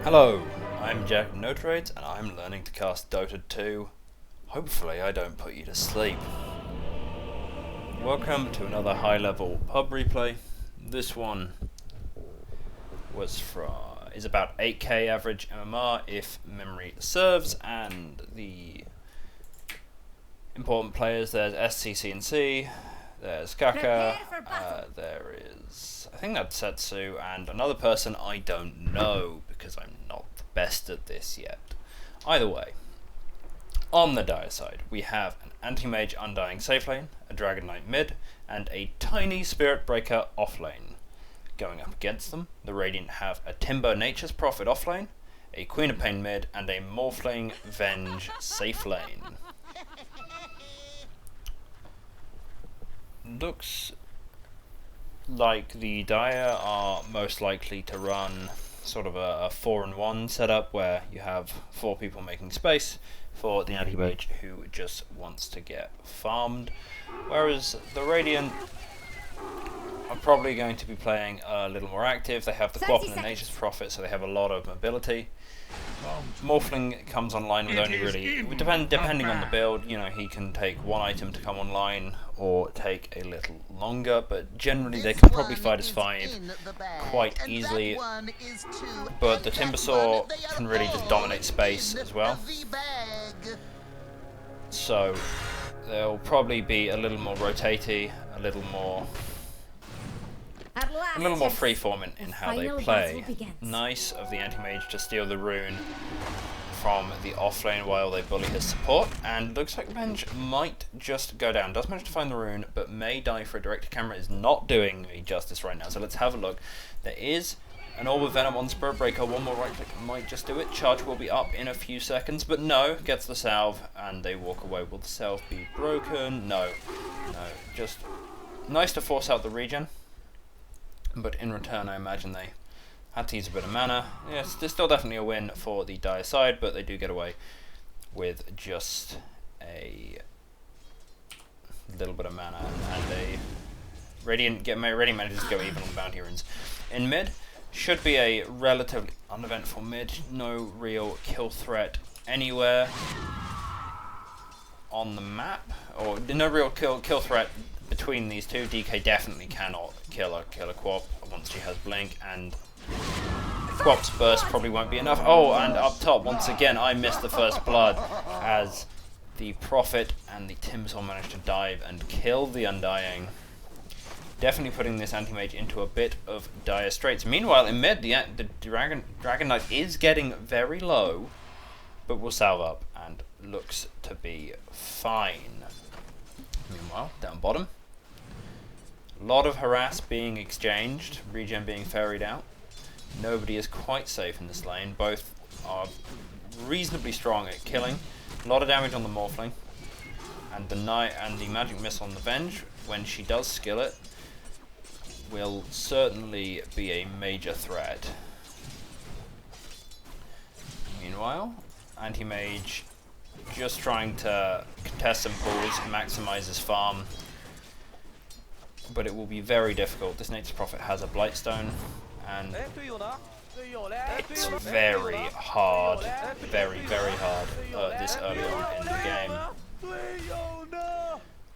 Hello, I'm Jack Notrades and I'm learning to cast Dota 2. Hopefully I don't put you to sleep. Welcome to another high level pub replay. This one is about 8k average MMR if memory serves, and the important players, there's Sccc, there's Kaka, there is, I think that's Setsu, and another person I don't know because I'm not the best at this yet. Either way, on the dire side, we have an anti-mage undying safe lane, a Dragon Knight mid, and a tiny Spirit Breaker off lane. Going up against them, the Radiant have a Timber Nature's Prophet off lane, a Queen of Pain mid, and a Morphling Venge safe lane. Looks like the Dire are most likely to run sort of a 4-in-1 setup where you have 4 people making space for the anti-mage who just wants to get farmed, whereas the Radiant are probably going to be playing a little more active. They have the Quap and the Nature's Prophet, so they have a lot of mobility. Morphling comes online with only really, depending on the build, you know, he can take one item to come online or take a little longer, but generally they can probably fight as 5 quite easily. But the Timbersaw can really just dominate space as well. So they'll probably be a little more rotatey, a little more freeform in how they play. Nice of the anti-mage to steal the rune from the offlane while they bully his support, and looks like Venge might just go down. Does manage to find the rune, but may die for a direct camera. Is not doing me justice right now, so let's have a look. There is an Orb of Venom on Spirit Breaker, one more right click might just do it. Charge will be up in a few seconds, but no, gets the salve, and they walk away. Will the salve be broken? No, just nice to force out the regen. But in return, I imagine they had to use a bit of mana. Yes, there's still definitely a win for the Dire side, but they do get away with just a little bit of mana, and they Radiant manages to go even on the bounty runes. In mid, should be a relatively uneventful mid. No real kill threat anywhere on the map, or no real kill threat between these two. DK definitely cannot kill a Quap once she has Blink, and Quap's burst probably won't be enough. Oh, and up top, once again, I missed the first blood as the Prophet and the Timbersaw managed to dive and kill the Undying. Definitely putting this anti-mage into a bit of dire straits. Meanwhile, in mid, the Dragon Knight is getting very low, but will salve up and looks to be fine. Meanwhile, down bottom, a lot of harass being exchanged, regen being ferried out. Nobody is quite safe in this lane. Both are reasonably strong at killing. A lot of damage on the Morphling, and the magic missile on the Venge, when she does skill it, will certainly be a major threat. Meanwhile, anti-mage just trying to contest some pulls, maximize his farm, but it will be very difficult. This Nature's Prophet has a Blightstone, and it's very hard, very hard this early on in the game.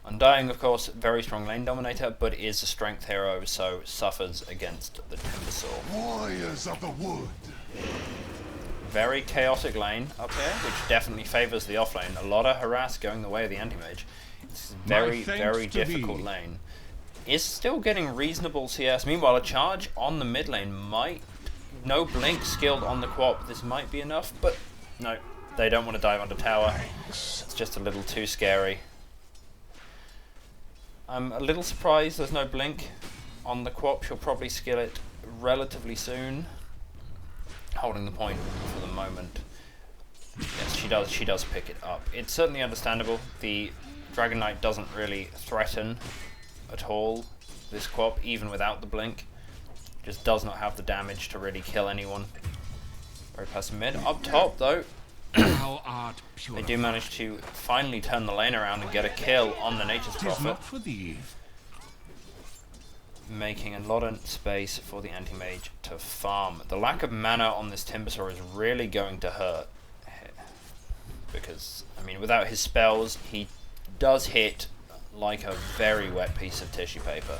Undying, of course, very strong lane dominator, but is a strength hero, so suffers against the Timbersaw. Warriors of the wood. Very chaotic lane up here, which definitely favours the offlane. A lot of harass going the way of the anti-mage. It's a very difficult lane. Is still getting reasonable CS. Meanwhile, a charge on the mid lane might... No blink skilled on the Quap. This might be enough, but no. They don't want to dive under tower. It's just a little too scary. I'm a little surprised there's no blink on the Quap. She'll probably skill it relatively soon. Holding the point for the moment. Yes, she does pick it up. It's certainly understandable. The Dragon Knight doesn't really threaten at all this Quap, even without the blink. Just does not have the damage to really kill anyone. Very passive mid. Up top though, they do manage to finally turn the lane around and get a kill on the Nature's Prophet. making a lot of space for the anti-mage to farm. The lack of mana on this Timbersaw is really going to hurt, because, I mean, without his spells, he does hit like a very wet piece of tissue paper.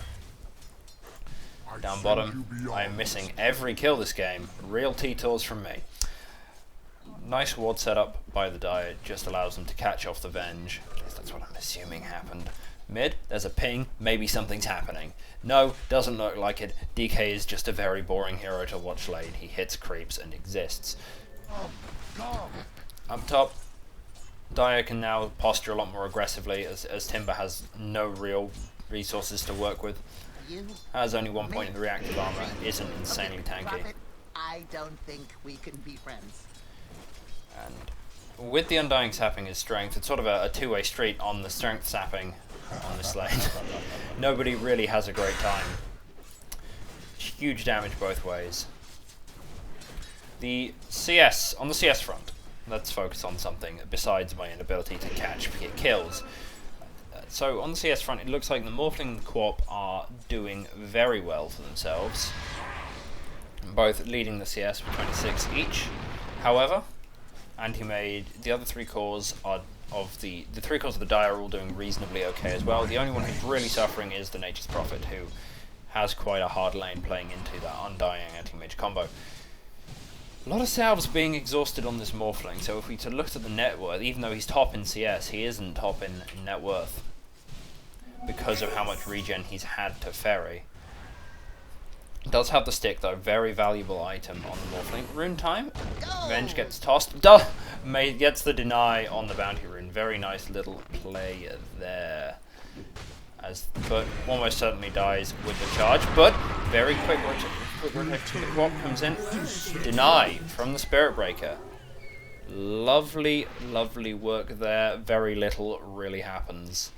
Down bottom, I am missing every kill this game. Real T-Tours from me. Nice ward setup by the Diet, just allows them to catch off the Venge. At least that's what I'm assuming happened. Mid, there's a ping, maybe something's happening. No, doesn't look like it. DK is just a very boring hero to watch lane. He hits creeps and exists. Up top, Dyer can now posture a lot more aggressively as Timber has no real resources to work with. Has only 1 point in the reactive armor, isn't insanely tanky. I don't think we can be friends. And with the Undying sapping his strength, it's sort of a two-way street on the strength sapping on this lane. Nobody really has a great time. Huge damage both ways. The CS, on the CS front, let's focus on something besides my inability to catch kills. So on the CS front, it looks like the Morphling and the Co-op are doing very well for themselves, both leading the CS with 26 each. However, Anti-Mage, the other three cores are of the three cores of the Dire are all doing reasonably okay as well. The only one who's really suffering is the Nature's Prophet, who has quite a hard lane playing into that Undying Anti-Mage combo. A lot of salves being exhausted on this Morphling, so if we looked at the net worth, even though he's top in CS, he isn't top in net worth because of how much regen he's had to ferry. Does have the stick though, very valuable item on the Morphling. Rune time, Venge gets tossed, gets the deny on the bounty rune. Very nice little play there. But almost certainly dies with the charge, but very quick rotation. The Co-op comes in, deny from the Spirit Breaker. Lovely, lovely work there. Very little really happens.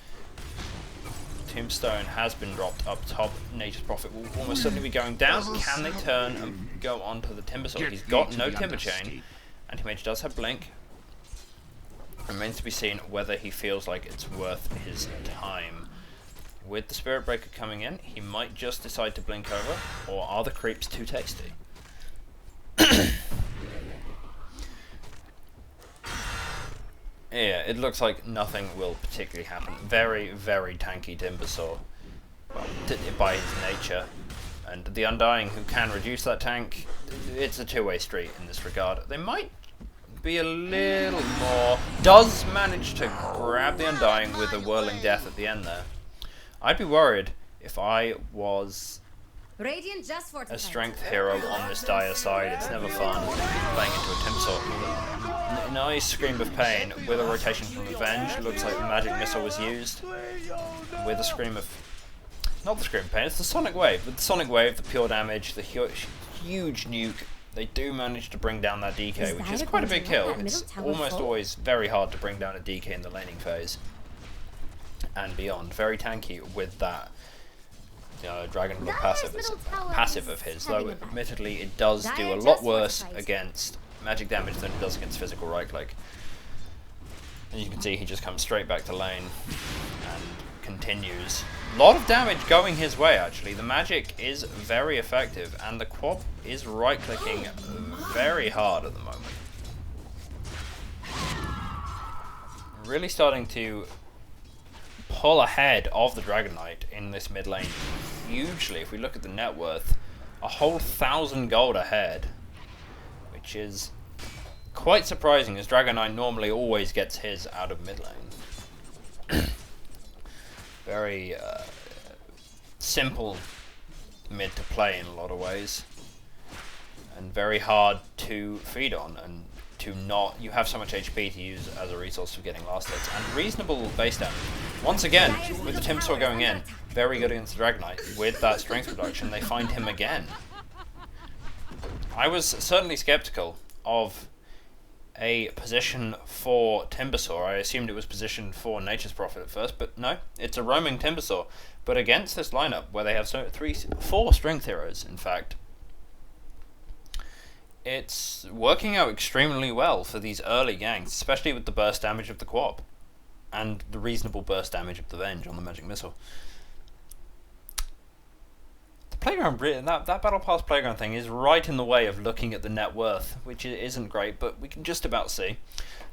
Tombstone has been dropped up top. Nature's Prophet will almost certainly be going down. Can they turn and go onto the Timbersaw? He's got no Timber Chain. Anti-Mage does have Blink. Remains to be seen whether he feels like it's worth his time. With the Spirit Breaker coming in, he might just decide to blink over, or are the creeps too tasty? Yeah, it looks like nothing will particularly happen. Very, very tanky Timbersaw, well, by his nature. And the Undying, who can reduce that tank, it's a two-way street in this regard. They might be a little more... Does manage to grab the Undying with a Whirling Death at the end there. I'd be worried if I was a strength hero on this Dire side. It's never fun playing into a Timbersaw. Nice scream of pain with a rotation from Revenge. Looks like the magic missile was used. With a scream of... Not the scream of pain, it's the Sonic Wave. With the Sonic Wave, the pure damage, the huge nuke, they do manage to bring down that DK, which is quite a big kill. It's almost always very hard to bring down a DK in the laning phase and beyond. Very tanky with that Dragon Blood passive of his, though admittedly it does do a lot worse against magic damage than it does against physical right click. And you can see he just comes straight back to lane and continues. A lot of damage going his way actually. The magic is very effective and the Co-op is right clicking very hard at the moment. Really starting to pull ahead of the Dragon Knight in this mid lane hugely. If we look at the net worth, a whole 1,000 gold ahead, which is quite surprising as Dragon Knight normally always gets his out of mid lane. Very simple mid to play in a lot of ways, and very hard to feed on, and to not, you have so much HP to use as a resource for getting last hits, and reasonable base damage. Once again, with the Timbersaw going in, very good against the Dragon Knight. With that strength reduction, they find him again. I was certainly skeptical of a position for Timbersaw. I assumed it was positioned for Nature's Prophet at first, but no, it's a roaming Timbersaw. But against this lineup, where they have 4 strength heroes, in fact, it's working out extremely well for these early ganks, especially with the burst damage of the Co-op and the reasonable burst damage of the Venge on the magic missile. The playground, that Battle Pass playground thing is right in the way of looking at the net worth, which isn't great, but we can just about see.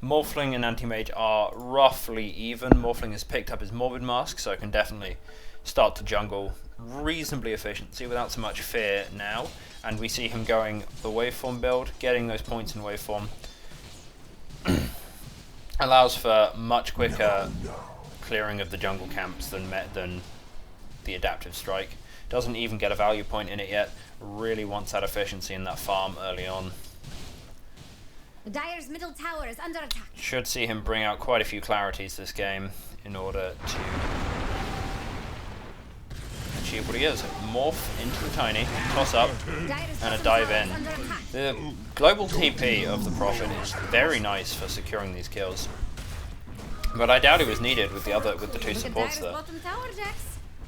Morphling and Anti-Mage are roughly even. Morphling has picked up his Morbid Mask, so can definitely start to jungle reasonably efficiently without so much fear now. And we see him going the waveform build, getting those points in waveform. Allows for much quicker clearing of the jungle camps than the adaptive strike. Doesn't even get a value point in it yet. Really wants that efficiency in that farm early on. Dire's middle tower is under attack. Should see him bring out quite a few clarities this game in order to achieve what he is. Morph into the tiny, toss up, and a dive in. The global TP of the Prophet is very nice for securing these kills, but I doubt it was needed with the two supports there.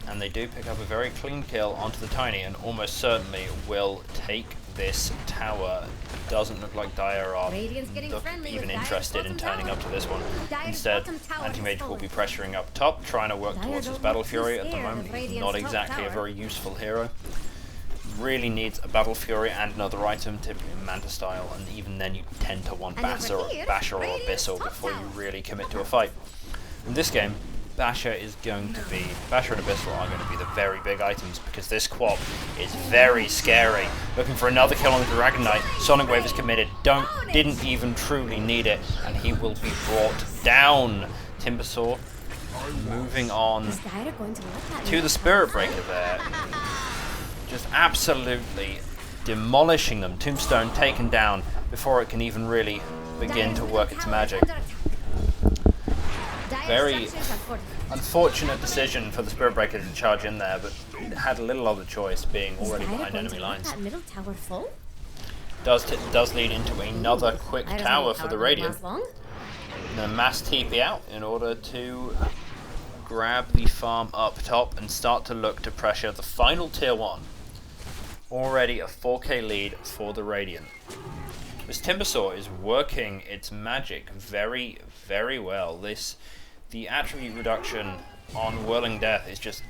And they do pick up a very clean kill onto the tiny, and almost certainly will take this tower. Doesn't look like Dire are even interested in turning up to this one. Instead, Anti-Mage will be pressuring up top, trying to work towards his Battle Fury. At the moment, he's not exactly a very useful hero. Really needs a Battle Fury and another item, typically Manta style, and even then you tend to want Basher or Abyssal before you really commit to a fight. In this game, Basher and Abyssal are going to be the very big items, because this Quap is very scary. Looking for another kill on the Dragon Knight. Sonic Wave is committed. Didn't even truly need it, and he will be brought down. Timbersaw moving on to the Spirit Breaker there. Just absolutely demolishing them. Tombstone taken down before it can even really begin to work its magic. Very unfortunate decision for the Spirit Breaker to charge in there, but it had little other choice, being already behind enemy lines. Does lead into another quick tower for the Radiant. And a mass TP out in order to grab the farm up top and start to look to pressure the final tier 1. Already a 4k lead for the Radiant. This Timbersaw is working its magic very, very well. The attribute reduction on Whirling Death is just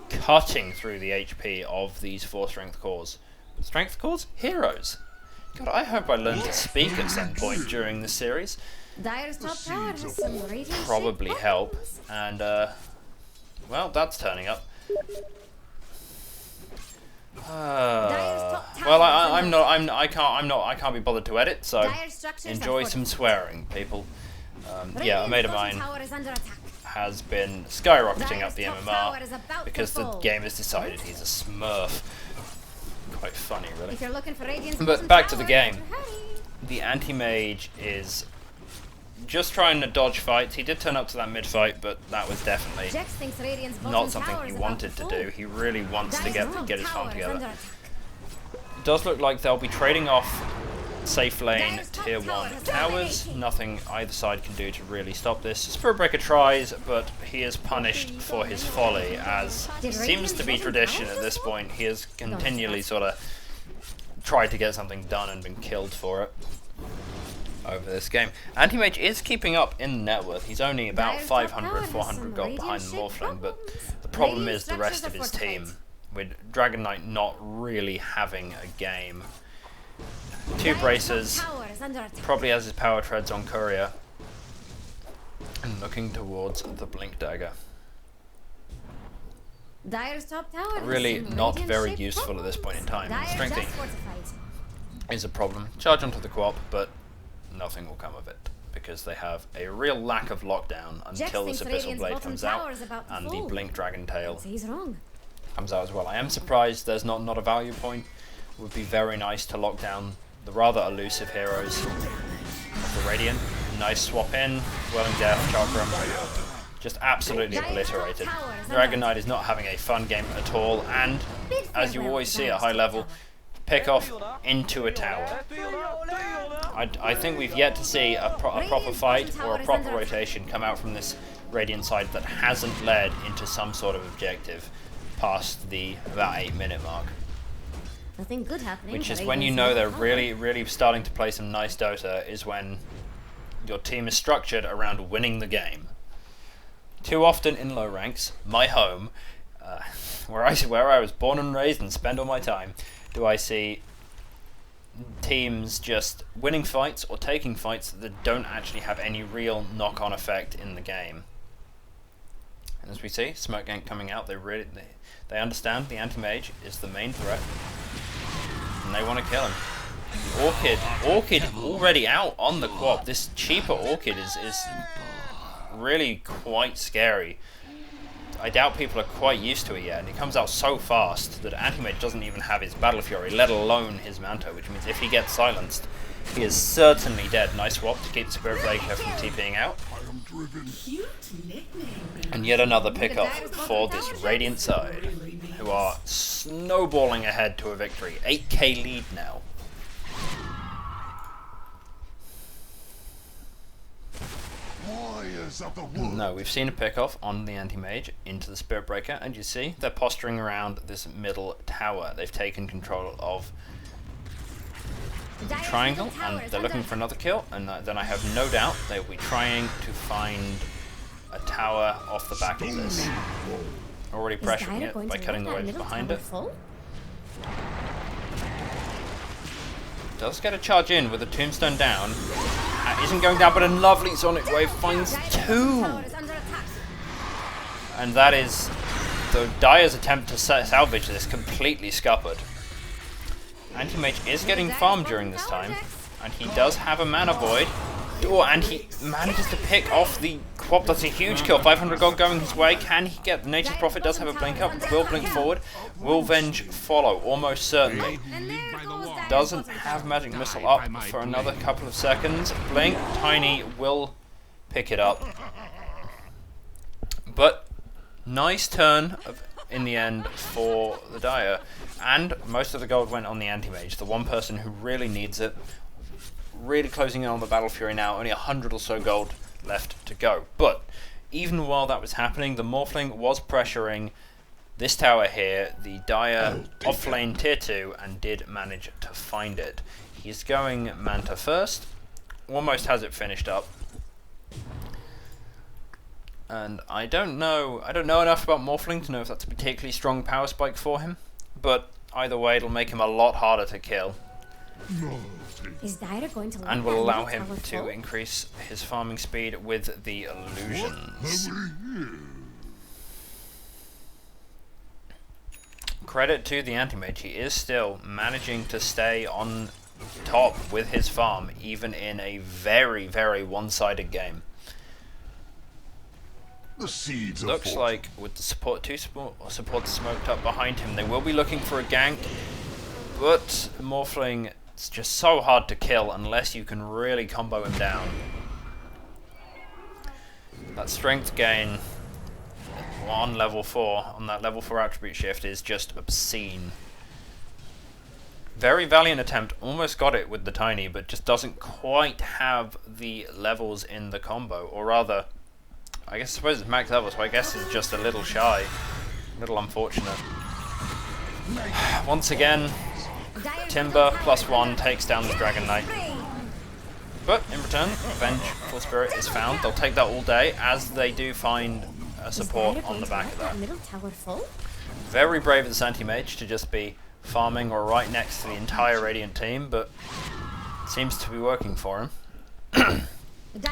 cutting through the HP of these 4 strength cores. Strength cores? Heroes! God, I hope I learn to speak at some point during this series. Dire's top tower has some probably help, and well, that's turning up. Well, I can't be bothered to edit, so enjoy some swearing, people. Yeah, a mate of mine has been skyrocketing up the MMR because the game has decided he's a smurf. Quite funny, really. But back to the game. The Anti-Mage is just trying to dodge fights. He did turn up to that mid-fight, but that was definitely not something he wanted to do. He really wants to get his farm together. It does look like they'll be trading off safe lane tier 1 towers. Nothing either side can do to really stop this. Spirit Breaker tries, but he is punished for his folly, as seems to be tradition at this point. He has continually sort of tried to get something done and been killed for it over this game. Anti-Mage is keeping up in the net worth. He's only about 500, 400 gold behind the Morphling, but the problem is the rest of his team, with Dragon Knight not really having a game. 2 bracers, probably has his power treads on Courier, and looking towards the Blink Dagger. Really not very useful at this point in time. Strength 8 is a problem. Charge onto the Quap, but nothing will come of it, because they have a real lack of lockdown until this Abyssal Blade comes out, and the Blink Dragon Tail comes out as well. I am surprised there's not a value point. It would be very nice to lock down the rather elusive heroes of the Radiant. Nice swap in, Whirling Death, Chakram, just absolutely obliterated. Dragon Knight is not having a fun game at all, and as you always see at high level, pick off into a tower. I think we've yet to see a proper fight or a proper rotation come out from this Radiant side that hasn't led into some sort of objective past the about 8-minute mark. Nothing good happening. Which is when you know they're really starting to play some nice Dota, is when your team is structured around winning the game. Too often in low ranks, my home, where I was born and raised and spend all my time, do I see teams just winning fights or taking fights that don't actually have any real knock-on effect in the game. And as we see, Smoke Gank coming out, they understand the anti-mage is the main threat, and they want to kill him. Orchid already out on the Quap. This cheaper Orchid is really quite scary. I doubt people are quite used to it yet, and it comes out so fast that Anti-Mage doesn't even have his Battle Fury, let alone his Manto, which means if he gets silenced, he is certainly dead. Nice swap to keep Spirit Breaker from TPing out. And yet another pick-off for this Radiant side, who are snowballing ahead to a victory. 8k lead now. No, we've seen a pick-off on the Anti-Mage into the Spirit Breaker, and you see they're posturing around this middle tower. They've taken control of the triangle, and they're looking for another kill, and then I have no doubt they will be trying to find a tower off the back of this. Already pressuring it by cutting the waves behind it. Does get a charge in with a tombstone down. Isn't going down, but a lovely Sonic Wave finds 2! And that is the Dire's attempt to salvage this completely scuppered. Anti-Mage is getting farmed during this time, and he does have a Mana Void. Oh, and he manages to pick off the Quap. That's a huge kill. 500 gold going his way. Can he get the Nature's Prophet? Does have a blink up. Will blink forward. Will Venge follow? Almost certainly. Doesn't have Magic Missile up for another couple of seconds. Blink. Tiny will pick it up. But nice turn in the end for the Dire. And most of the gold went on the Anti-Mage, the one person who really needs it. Really closing in on the Battle Fury now, only 100 or so gold left to go. But even while that was happening, the Morphling was pressuring this tower here, the Dire off-lane tier 2, and did manage to find it. He's going Manta first, almost has it finished up. And I don't know enough about Morphling to know if that's a particularly strong power spike for him, but either way it'll make him a lot harder to kill. Is Dire going to and will allow him to increase his farming speed with the illusions. Credit to the Anti-Mage, he is still managing to stay on top with his farm, even in a very, very one-sided game. The seeds Looks like with the support smoked up behind him, they will be looking for a gank, but Morphling, it's just so hard to kill unless you can really combo him down. That strength gain on level 4, on that level 4 attribute shift, is just obscene. Very valiant attempt, almost got it with the Tiny, but just doesn't quite have the levels in the combo, or rather, I suppose it's max level, so I guess it's just a little shy. A little unfortunate. Once again, Timber +1 takes down the Dragon Knight. But in return, Vengeful Spirit is found. They'll take that all day, as they do find a support on the back of that. Very brave of this Anti-Mage to just be farming or right next to the entire Radiant team, but it seems to be working for him.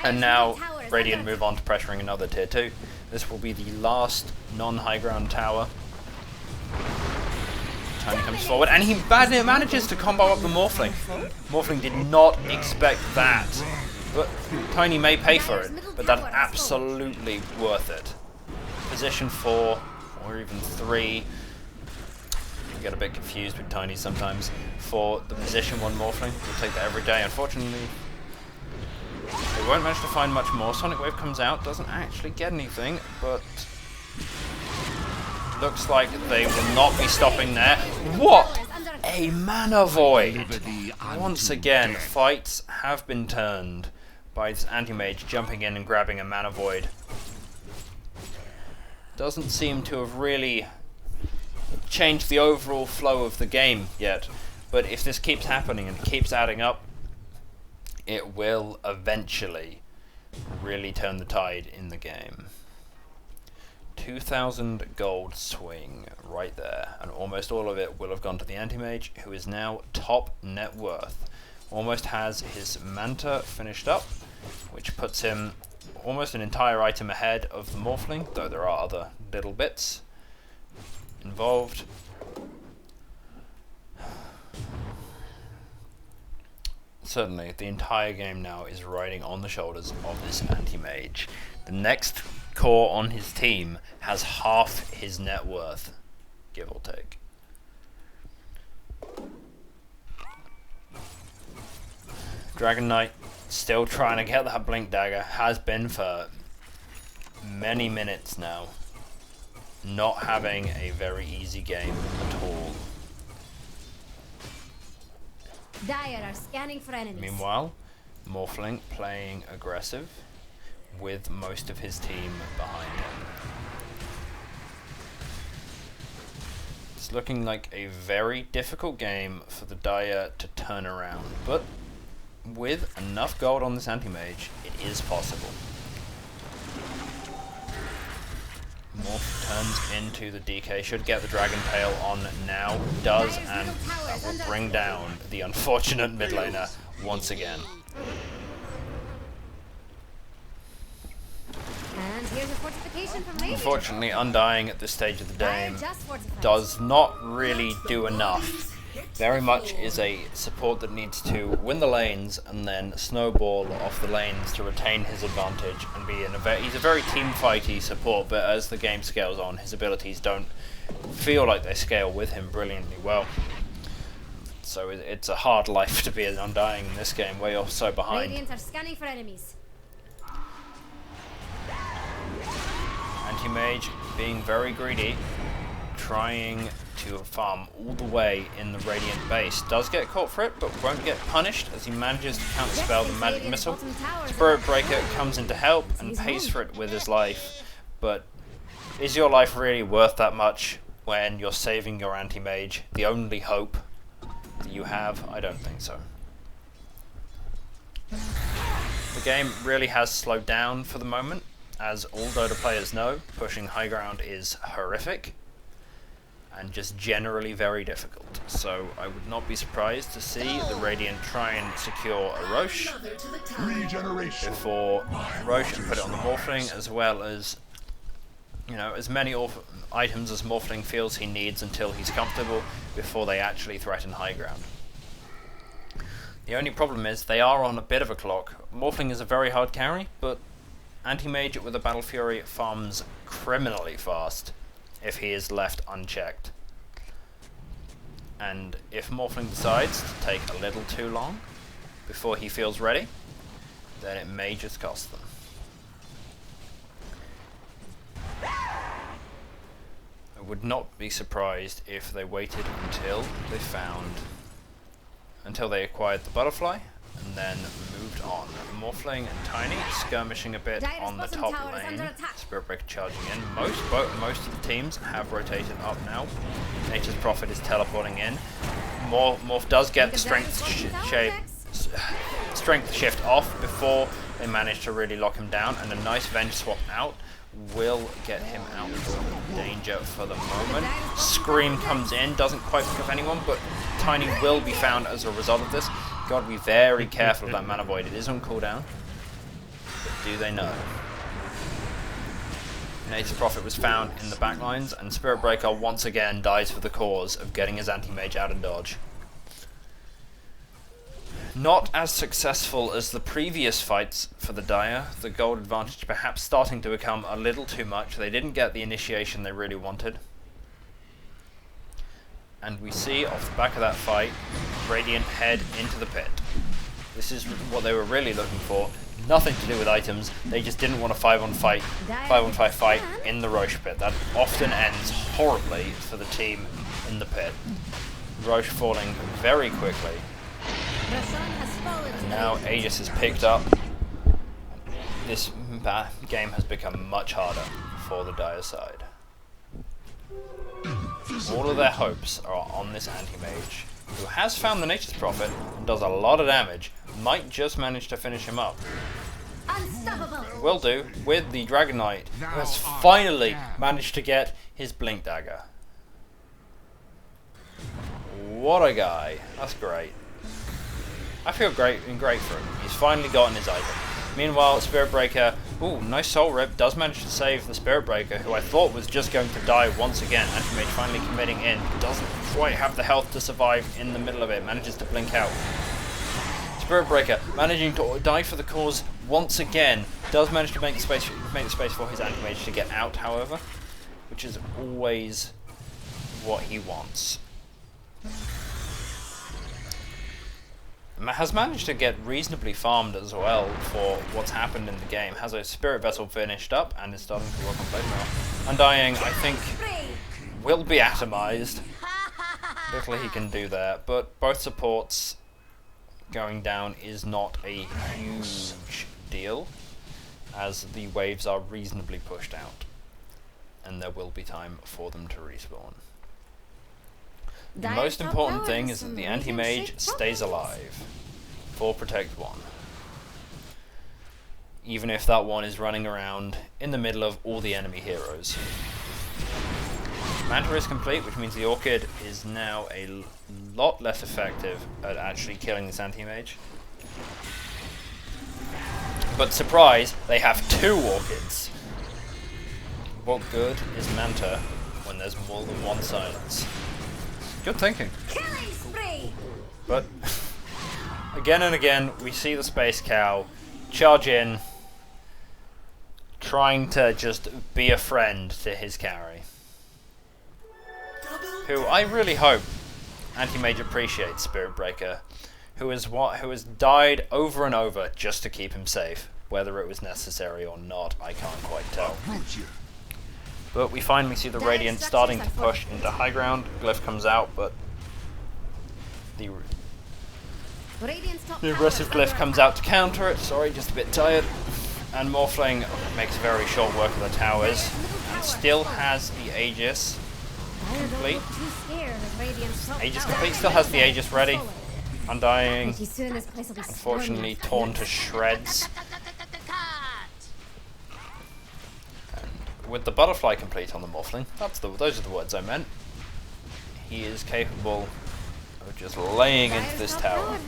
And now Radiant move on to pressuring another tier 2. This will be the last non-high ground tower. Tiny comes forward, and he manages to combo up the Morphling. Morphling did not expect that, but Tiny may pay for it, but that's absolutely worth it. Position 4, or even 3, I get a bit confused with Tiny sometimes, for the position 1 Morphling. We'll take that every day. Unfortunately, they won't manage to find much more. Sonic Wave comes out, doesn't actually get anything, but looks like they will not be stopping there. What a Mana Void! Once again, fights have been turned by this Anti-Mage jumping in and grabbing a Mana Void. Doesn't seem to have really changed the overall flow of the game yet, but if this keeps happening and keeps adding up, it will eventually really turn the tide in the game. 2,000 gold swing right there, and almost all of it will have gone to the anti-mage, who is now top net worth. Almost has his Manta finished up, which puts him almost an entire item ahead of the Morphling, though there are other little bits involved. Certainly, the entire game now is riding on the shoulders of this anti-mage. The next core on his team has half his net worth, give or take. Dragon Knight still trying to get that Blink Dagger, has been for many minutes now. Not having a very easy game at all. Dire are scanning for enemies. Meanwhile, Morphling playing aggressive with most of his team behind him. It's looking like a very difficult game for the Dire to turn around, but with enough gold on this anti-mage, it is possible. Morph turns into the DK, should get the Dragon Tail on now, does, and that will bring down the unfortunate mid laner once again. And here's a fortification from Radiant. Unfortunately, Undying at this stage of the game does not really do enough. Very much is a support that needs to win the lanes and then snowball off the lanes to retain his advantage and be in a he's a very team fighty support, but as the game scales on, his abilities don't feel like they scale with him brilliantly well. So it's a hard life to be an Undying in this game, where you're so behind. Radiant are scanning for enemies. Anti-mage being very greedy, trying to farm all the way in the Radiant base. Does get caught for it, but won't get punished as he manages to counterspell the magic missile. Spirit Breaker comes in to help and pays for it with his life, but is your life really worth that much when you're saving your anti-mage, the only hope that you have? I don't think so. The game really has slowed down for the moment. As all Dota players know, pushing high ground is horrific and just generally very difficult. So I would not be surprised to see the Radiant try and secure a Roche before Roche and put it on the Morphling, as well as, you know, as many items as Morphling feels he needs until he's comfortable before they actually threaten high ground. The only problem is they are on a bit of a clock. Morphling is a very hard carry, but Anti-Mage with a Battle Fury farms criminally fast if he is left unchecked. And if Morphling decides to take a little too long before he feels ready, then it may just cost them. I would not be surprised if they waited until they acquired the butterfly and then moved on. Morphling and Tiny skirmishing a bit on the top lane. Spirit Breaker charging in. Most of the teams have rotated up now. Nature's Prophet is teleporting in. Morph does get the strength shift off before they manage to really lock him down, and a nice Venge swap out will get him out of danger for the moment. Scream comes in, doesn't quite pick up anyone, but Tiny will be found as a result of this. Gotta be very careful of that Mana Void. It is on cooldown, but do they know? Nature's Prophet was found in the backlines, and Spirit Breaker once again dies for the cause of getting his anti-mage out of dodge. Not as successful as the previous fights for the Dire, the gold advantage perhaps starting to become a little too much. They didn't get the initiation they really wanted. And we see off the back of that fight, Radiant head into the pit. This is what they were really looking for. Nothing to do with items, they just didn't want a 5-on-5 fight in the Roche pit. That often ends horribly for the team in the pit. Roche falling very quickly. And now Aegis is picked up. This game has become much harder for the Dire side. All of their hopes are on this anti-mage, who has found the Nature's Prophet and does a lot of damage, might just manage to finish him up. Unstoppable. Will do with the Dragon Knight, who has finally managed to get his Blink Dagger. What a guy. That's great. I feel great for him. He's finally gotten his item. Meanwhile, Spirit Breaker, ooh, nice Soul Rip, does manage to save the Spirit Breaker, who I thought was just going to die once again. Anti-Mage finally committing in. Doesn't quite have the health to survive in the middle of it. Manages to blink out. Spirit Breaker managing to die for the cause once again. Does manage to make the space for his Anti-Mage to get out, however, which is always what he wants. Has managed to get reasonably farmed as well for what's happened in the game. Has a Spirit Vessel finished up and is starting to work on plate now. Undying, I think, will be atomized. Little he can do there, but both supports going down is not a huge deal, as the waves are reasonably pushed out, and there will be time for them to respawn. The most important thing is that the Anti-Mage stays alive for Protect 1. Even if that one is running around in the middle of all the enemy heroes. Manta is complete, which means the Orchid is now a lot less effective at actually killing this Anti-Mage. But surprise, they have 2 Orchids. What good is Manta when there's more than one Silence? Good thinking. But again and again, we see the Space Cow charge in, trying to just be a friend to his carry. Who I really hope Anti-Mage appreciates Spirit Breaker, who has died over and over just to keep him safe. Whether it was necessary or not, I can't quite tell. But we finally see the Radiant starting to push into high ground. Glyph comes out, but the aggressive Glyph comes out to counter it. Sorry, just a bit tired. And Morphling makes very short work of the towers, and still has the Aegis complete. Aegis complete, still has the Aegis ready. Undying, unfortunately torn to shreds. With the butterfly complete on the Morphling, those are the words I meant. He is capable of just laying into this tower.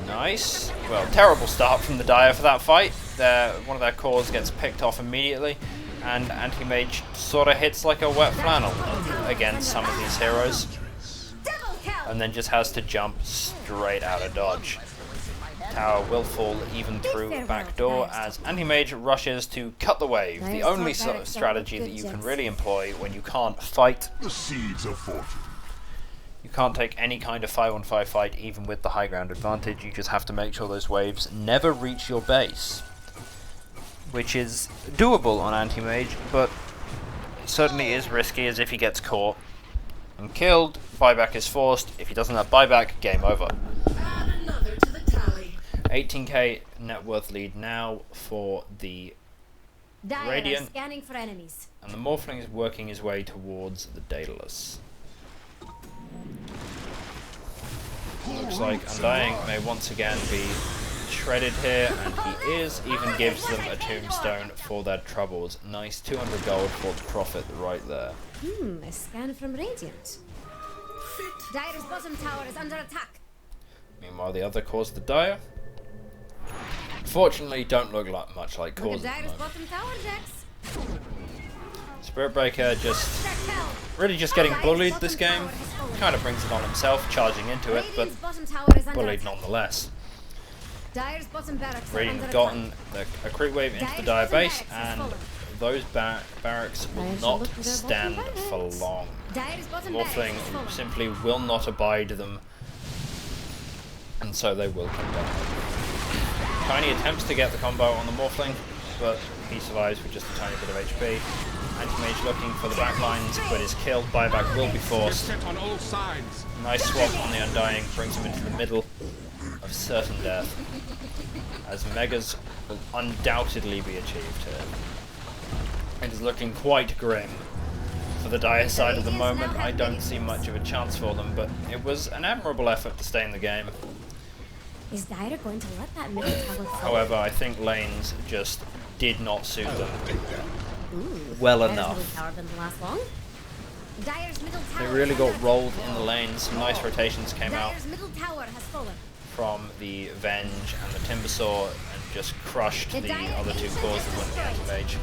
Nice. Well, terrible start from the Dire for that fight. One of their cores gets picked off immediately, and Anti-Mage sort of hits like a wet flannel against some of these heroes, and then just has to jump straight out of dodge. Tower will fall even through back door as Anti-Mage rushes to cut the wave, the only sort of strategy that you can really employ when you can't fight. The seeds of fortune. You can't take any kind of 5-on-5 fight even with the high ground advantage. You just have to make sure those waves never reach your base, which is doable on Anti-Mage, but it certainly is risky, as if he gets caught and killed, buyback is forced. If he doesn't have buyback, game over. 18k net worth lead now for the Radiant, scanning for enemies. And the Morphling is working his way towards the Daedalus. Looks like Undying may once again be shredded here, and he is. Even gives them a tombstone for their troubles. Nice 200 gold for the profit right there. A scan from Radiant. Dire's bottom tower is under attack. Meanwhile, the other cores of the Dire, fortunately, don't look much like cores. Dire's bottom tower, Jax. Spirit Breaker really just getting bullied this game. Kind of brings it on himself, charging into it, but bullied nonetheless. Radiant gotten a creep wave into the Dire base, and those barracks will not stand for long. Morphling simply will not abide them, and so they will come down. Tiny attempts to get the combo on the Morphling, but he survives with just a tiny bit of HP. Anti-Mage looking for the backlines, but is killed. Buyback will be forced. Nice swap on the Undying, brings him into the middle of certain death, as Megas will undoubtedly be achieved here. It is looking quite grim for the dire side at the moment. I don't see much of a chance for them, but it was an admirable effort to stay in the game. Is Dire going to let that middle tower fall? However, I think lanes just did not suit them Ooh, well Dire's enough. middle tower didn't last long. Dire's middle They tower really is got under rolled attack. in the lanes. Some nice rotations came out Dire's middle tower has fallen. from the Venge and the Timbersaw and just crushed the other two cores that went the anti-mage.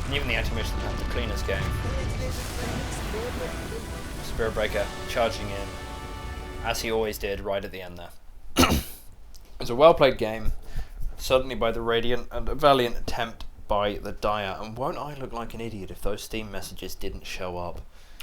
And even the anti-mage didn't have the cleanest game. Spirit Breaker charging in, as he always did, right at the end there. It was a well-played game, certainly by the Radiant, and a valiant attempt by the Dire. And won't I look like an idiot if those Steam messages didn't show up?